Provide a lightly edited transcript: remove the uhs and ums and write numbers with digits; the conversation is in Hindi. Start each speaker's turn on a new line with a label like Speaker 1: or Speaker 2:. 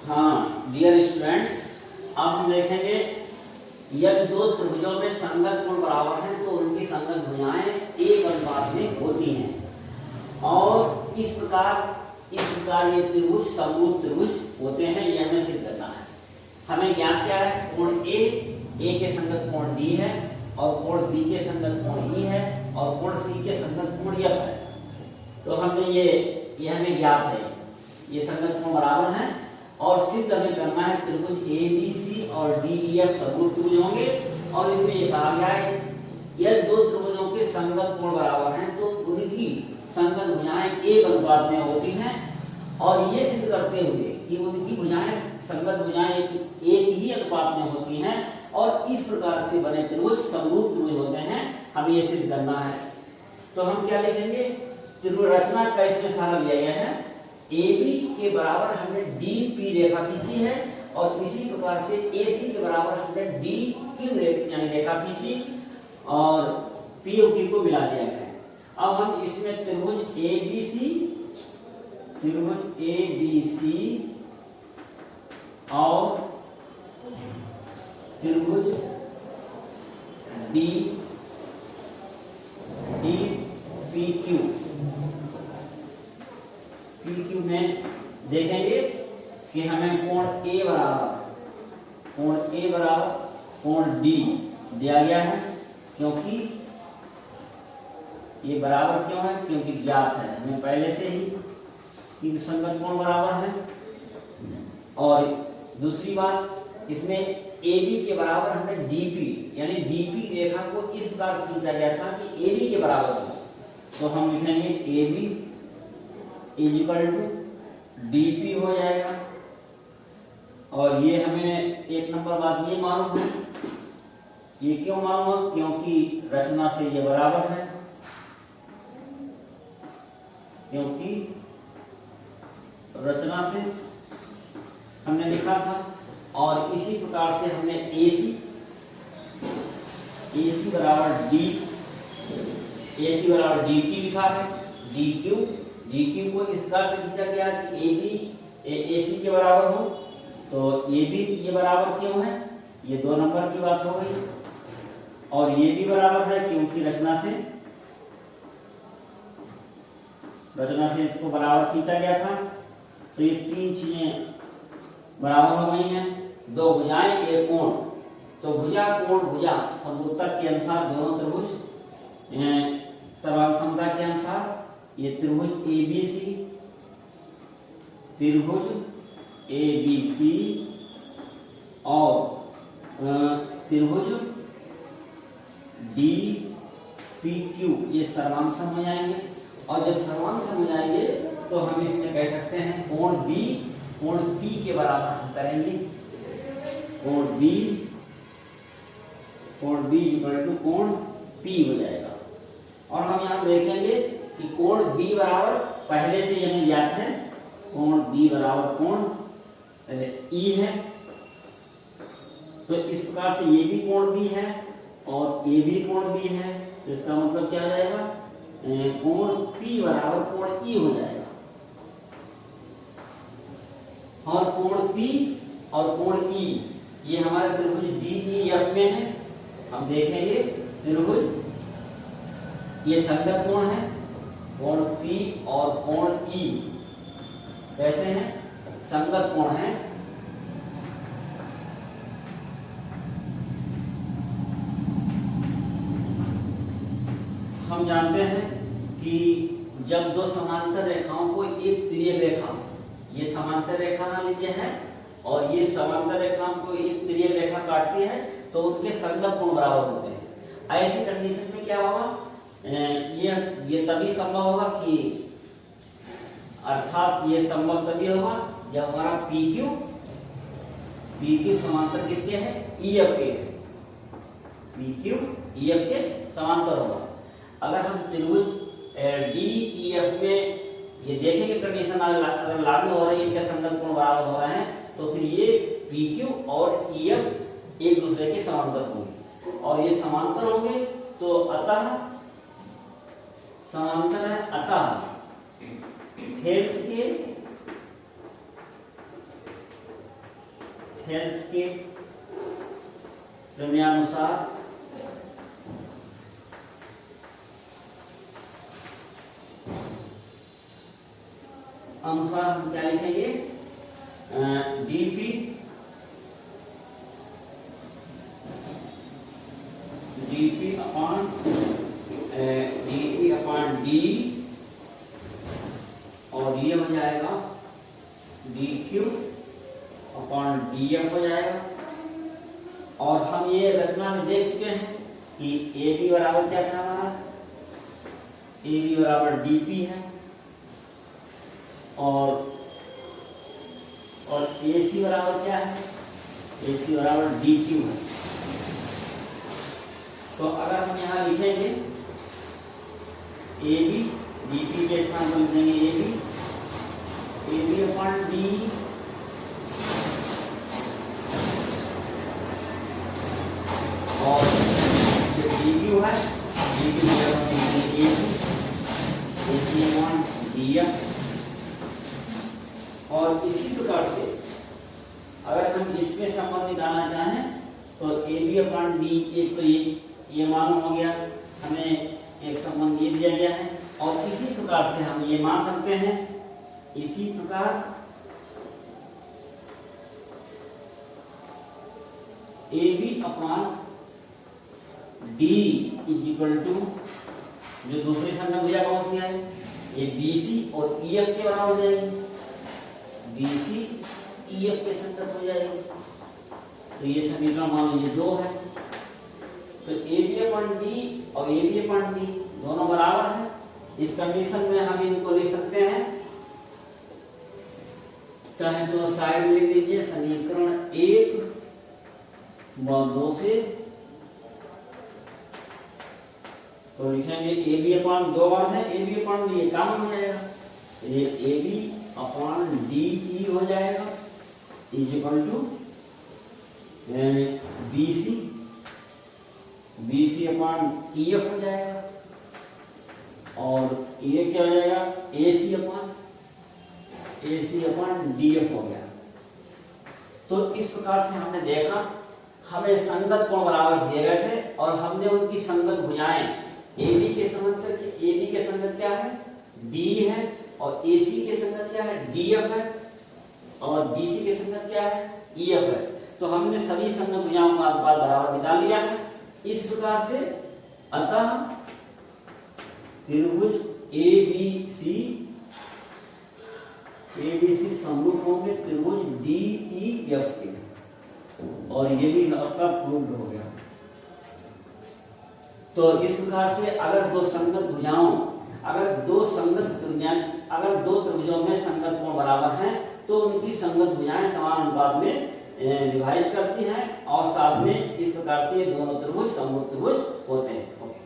Speaker 1: हाँ डियर स्टूडेंट्स, अब हम देखेंगे यदि दो त्रिभुजों में संगत कोण बराबर हैं तो उनकी संगत भुजाएं एक अनुपात में होती हैं और इस प्रकार ये त्रिभुज समरूप त्रिभुज होते हैं। ये हमें सिद्ध करना है। हमें ज्ञात क्या है? कोण ए के संगत कोण डी है और कोण बी के संगत कोण ई है और कोण सी के संगत कोण एफ है। तो हमने ये हमें ज्ञात है, ये संगत कोण बराबर हैं और सिद्ध हमें करना है त्रिभुज ए बी सी और डी ई एफ समरूप त्रिभुज होंगे। और इसमें ये कहा गया है यदि दो त्रिभुजों के संगत कोण बराबर हैं तो उनकी संगत भुजाएं एक अनुपात में होती हैं और ये सिद्ध करते हुए कि उनकी भुजाएं संगत भुजाएं एक ही अनुपात में होती हैं और इस प्रकार से बने त्रिभुज समरूप त्रिभुज होते हैं, हमें ये सिद्ध करना है। तो हम क्या लिखेंगे? त्रिभुज रचना का इसमें सारा दिया गया है। AB के बराबर हमने DP रेखा खींची है और इसी प्रकार से AC के बराबर हमने DQ यानी रेखा खींची और POQ को मिला दिया है। अब हम इसमें त्रिभुज ABC और त्रिभुज DPQ में देखेंगे कि हमें कोण A बराबर कोण D दिया गया है। क्योंकि ये बराबर क्यों है? क्योंकि ज्ञात है हमें पहले से ही कि संगत कोण बराबर है। और दूसरी बात, इसमें AB के बराबर हमने DP यानी DP रेखा को इस प्रकार से खींचा गया था कि AB के बराबर हो। तो हम लिखेंगे AB इक्वल टू DP हो जाएगा। और ये हमें एक नंबर बात ये मालूम है। ये क्यों मालूम है? क्योंकि रचना से ये बराबर है, क्योंकि रचना से हमने लिखा था। और इसी प्रकार से हमने AC बराबर DQ लिखा है। DQ को इस प्रकार से खींचा गया कि AB AC के बराबर हो। तो AB ये बराबर क्यों है? ये 2 नंबर की बात हो गई। और ये भी बराबर है क्योंकि रचना से इसको बराबर खींचा गया था। तो ये 3 चीजें बराबर हो गई हैं। 2 भुजाएं एक कोण, तो भुजा कोण भुजा समरूपता के अनुसार दोनों त्रिभुज सर्वांग समता के अनुसार ये त्रिभुज ABC और त्रिभुज DPQ ये सर्वांग सम हो जाएंगे। और जब सर्वांग सम हो जाएंगे तो हम इसमें कह सकते हैं कोण P के बराबर हम करेंगे। कोण B इक्वल टू कोण P हो जाएगा। और हम यहाँ देखेंगे कि कोण B बराबर पहले से हमें ज्ञात है, कोण B बराबर कोण E है। तो इस प्रकार से ये भी कोण B है और ये भी कोण B है। तो इसका मतलब क्या हो जाएगा? कोण P बराबर कोण E हो जाएगा। और कोण P और कोण E ये हमारे त्रिभुज DEF में है। हम देखेंगे त्रिभुज ये संगत कोण है, कोण P और कोण E कैसे हैं? संगत कोण है। हम जानते हैं कि जब 2 समांतर रेखाओं को एक तिर्यक रेखा, ये समांतर रेखा मान लीजिए है और ये समांतर रेखाओं को एक तिर्यक रेखा काटती है तो उनके संगत कोण बराबर होते हैं। ऐसी कंडीशन में क्या होगा? ये तभी संभव होगा कि अर्थात ये संभव तभी होगा जब हमारा PQ समांतर किसके है? EF के है। PQ EF के समांतर होगा। अगर हम त्रिभुज DEF में ये देखेंगे कंडीशन अगर लागू हो रही है, इनके संगत कोण बराबर हो रहे हैं तो फिर ये PQ और EF एक दूसरे के समांतर होंगे। और ये समांतर होंगे तो अतः समांतर है, अतः हेल्स के हेल्स के प्रमेयानुसार हम क्या लिखेंगे, dp अपॉन डी, और ये हो जाएगा dq अपॉन df हो जाएगा। और हम ये रचना में देख चुके हैं कि AB बराबर क्या था हमारा, AB बराबर dp है, और AC बराबर क्या है, AC बराबर dq है। तो अगर हम यहाँ लिखेंगे AB, dp के स्थान पर लिखेंगे AB अपॉन d, और ये dq है, dq AC अपॉन df। और इसी प्रकार से अगर हम इसमें संबंध निकालना चाहें तो AB अपॉन डी, एक तो ये मालूम हो गया, हमें एक संबंध ये दिया गया है। और इसी प्रकार से हम ये मान सकते हैं, इसी प्रकार AB upon D is equal to, जो दूसरी संख्या भुजा कौन सी है, ये BC और EF के बराबर हो जाएगी, BC EF के संगत हो जाएगी। तो ये समीकरण मान लीजिए 2 है। तो AB अपॉन D और AB अपॉन D दोनों बराबर है। इस कंडीशन में हम इनको लिख सकते हैं, चाहे तो साइड लिख लीजिए समीकरण 1 व 2 से, तो लिखेंगे AB अपॉन 2 बार है, AB अपॉन D कॉमन हो जाएगा, ये AB अपॉन DE हो जाएगा is equal to BC upon EF हो जाएगा, और ये क्या हो जाएगा AC अपॉन DF हो गया। तो इस प्रकार से हमने देखा, हमें संगत कोण बराबर दिए गए थे और हमने उनकी संगत भुजाएं AB के संगत क्या है, D है, और AC के संगत क्या है, DF है, और BC के संगत क्या है, EF है। तो हमने सभी संगत भुजाओं का अनुपात बराबर निकाल लिया है। इस प्रकार से अतः त्रिभुज ABC समरूप होंगे त्रिभुज DEF के, और यही आपका प्रूव्ड हो गया। तो इस प्रकार से अगर दो त्रिभुजों में संगत कोण बराबर हैं तो उनकी संगत भुजाएं समान अनुपात में विभाजित करती हैं, और साथ में इस प्रकार से दोनों त्रिभुज समरूप त्रिभुज होते हैं। ओके।